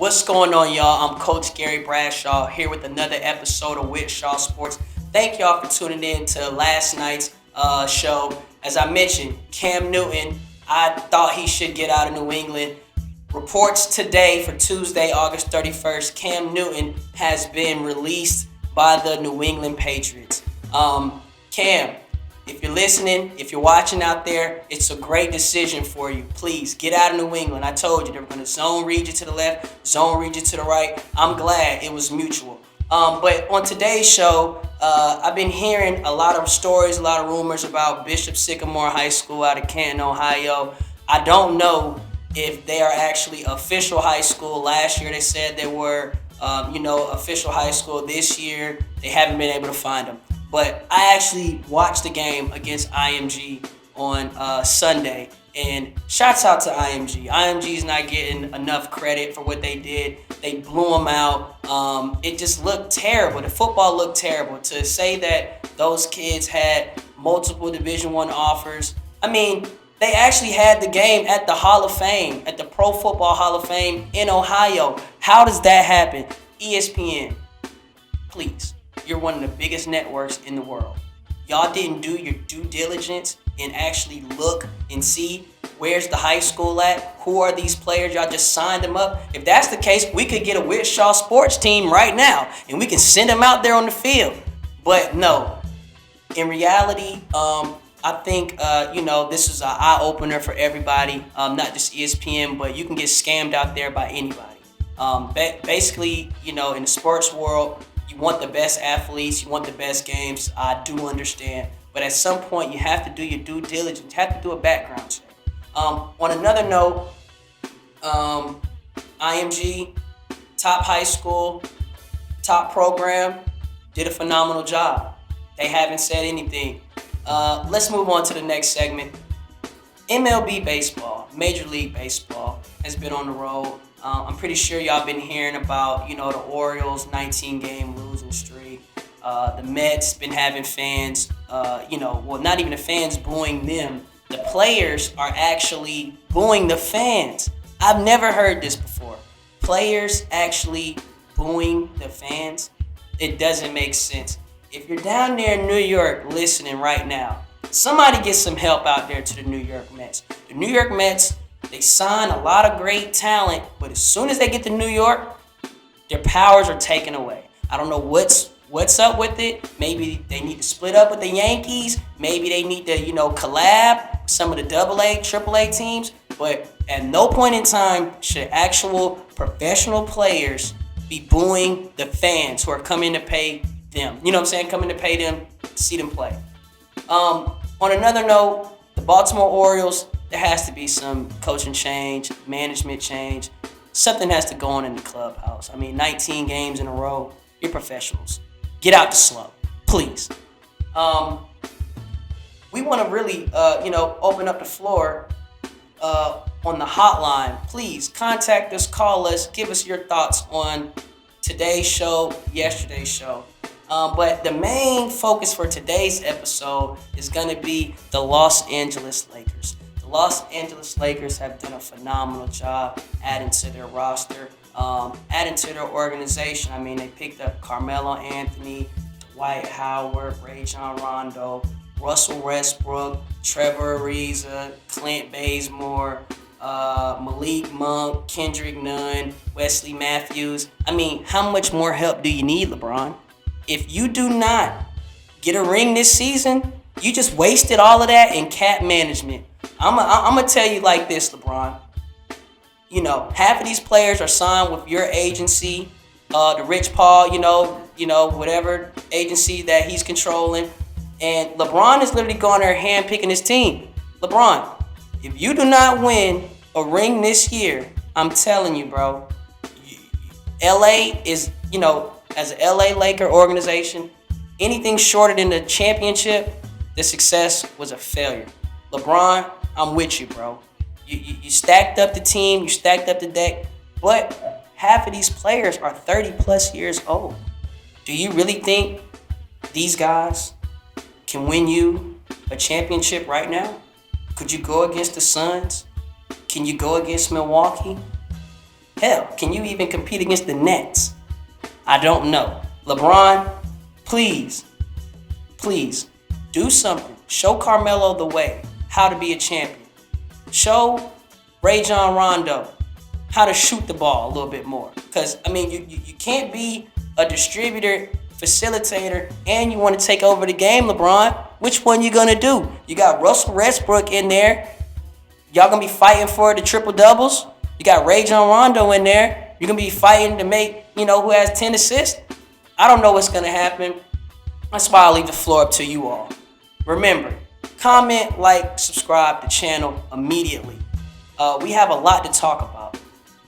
What's going on, y'all? I'm Coach Gary Bradshaw here with another episode of Whitshaw Sports. Thank y'all for tuning in to last night's show. As I mentioned, Cam Newton, I thought he should get out of New England. Reports today for Tuesday, August 31st, Cam Newton has been released by the New England Patriots. Cam, if you're listening, if you're watching out there, it's a great decision for you. Please get out of New England. I told you they were going to zone read you to the left, zone read you to the right. I'm glad it was mutual. But on today's show, I've been hearing a lot of stories, a lot of rumors about Bishop Sycamore High School out of Canton, Ohio. I don't know if they are actually official high school. Last year they said they were, official high school. This year they haven't been able to find them. But I actually watched the game against IMG on Sunday, and shouts out to IMG. IMG's not getting enough credit for what they did. They blew them out. It just looked terrible. The football looked terrible. To say that those kids had multiple Division I offers, I mean, they actually had the game at the Hall of Fame, at the Pro Football Hall of Fame in Ohio. How does that happen? ESPN, please. You're one of the biggest networks in the world. Y'all didn't do your due diligence and actually look and see where's the high school at? Who are these players? Y'all just signed them up. If that's the case, we could get a Whitshaw sports team right now and we can send them out there on the field. But no, in reality, I think, this is an eye-opener for everybody, not just ESPN, but you can get scammed out there by anybody. Basically, in the sports world, you want the best athletes, you want the best games. I do understand. But at some point, you have to do your due diligence. You have to do a background check. On another note, IMG, top high school, top program, did a phenomenal job. They haven't said anything. Let's move on to the next segment. MLB Baseball, Major League Baseball, has been on the road. I'm pretty sure y'all been hearing about, the Orioles 19-game losing streak. The Mets been having fans, not even the fans booing them. The players are actually booing the fans. I've never heard this before. Players actually booing the fans? It doesn't make sense. If you're down there in New York listening right now, somebody get some help out there to the New York Mets. The New York Mets, they sign a lot of great talent, but as soon as they get to New York, their powers are taken away. I don't know what's up with it. Maybe they need to split up with the Yankees. Maybe they need to, collab with some of the AA, AAA teams. But at no point in time should actual professional players be booing the fans who are coming to pay them. You know what I'm saying? Coming to pay them to see them play. On another note, the Baltimore Orioles, there has to be some coaching change, management change. Something has to go on in the clubhouse. 19 games in a row. You're professionals. Get out the slump, please. We want to really, open up the floor on the hotline. Please contact us, call us, give us your thoughts on today's show, yesterday's show. But the main focus for today's episode is going to be the Los Angeles Lakers. The Los Angeles Lakers have done a phenomenal job adding to their roster, adding to their organization. They picked up Carmelo Anthony, Dwight Howard, Rajon Rondo, Russell Westbrook, Trevor Ariza, Clint Bazemore, Malik Monk, Kendrick Nunn, Wesley Matthews. How much more help do you need, LeBron? If you do not get a ring this season, you just wasted all of that in cap management. I'm going to tell you like this, LeBron. Half of these players are signed with your agency, the Rich Paul, whatever agency that he's controlling. And LeBron is literally going there hand-picking his team. LeBron, if you do not win a ring this year, I'm telling you, bro, LA is, as an LA Laker organization, anything shorter than the championship, the success was a failure. LeBron, I'm with you, bro. You stacked up the team, you stacked up the deck, but half of these players are 30 plus years old. Do you really think these guys can win you a championship right now? Could you go against the Suns? Can you go against Milwaukee? Hell, can you even compete against the Nets? I don't know. LeBron, please, please do something. Show Carmelo the way, how to be a champion. Show Rajon Rondo how to shoot the ball a little bit more. Because, I mean, you can't be a distributor, facilitator, and you want to take over the game, LeBron. Which one you going to do? You got Russell Westbrook in there. Y'all going to be fighting for the triple-doubles. You got Rajon Rondo in there. You're going to be fighting to make, who has 10 assists. I don't know what's going to happen. That's why I'll leave the floor up to you all. Remember, comment, like, subscribe to the channel immediately. We have a lot to talk about.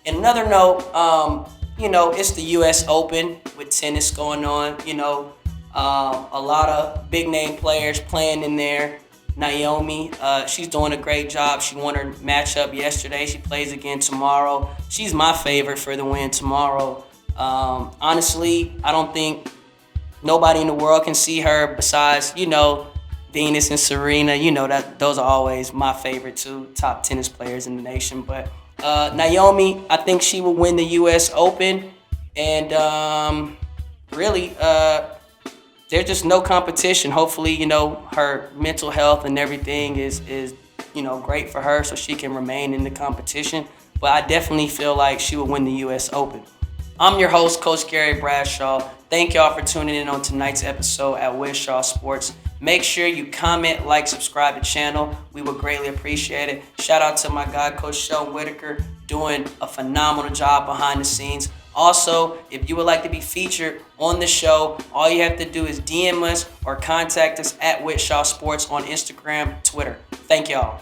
And another note, it's the U.S. Open with tennis going on. A lot of big name players playing in there. Naomi, she's doing a great job. She won her matchup yesterday. She plays again tomorrow. She's my favorite for the win tomorrow. Honestly, I don't think nobody in the world can see her besides, Venus and Serena. That those are always my favorite two top tennis players in the nation. But Naomi, I think she will win the U.S. Open. And really, there's just no competition. Hopefully, her mental health and everything is great for her so she can remain in the competition. But I definitely feel like she will win the U.S. Open. I'm your host, Coach Gary Bradshaw. Thank y'all for tuning in on tonight's episode at Wishaw Sports. Make sure you comment, like, subscribe to the channel. We would greatly appreciate it. Shout out to my guy, Coach Sheldon Whitaker, doing a phenomenal job behind the scenes. Also, if you would like to be featured on the show, all you have to do is DM us or contact us at Wishaw Sports on Instagram, Twitter. Thank y'all.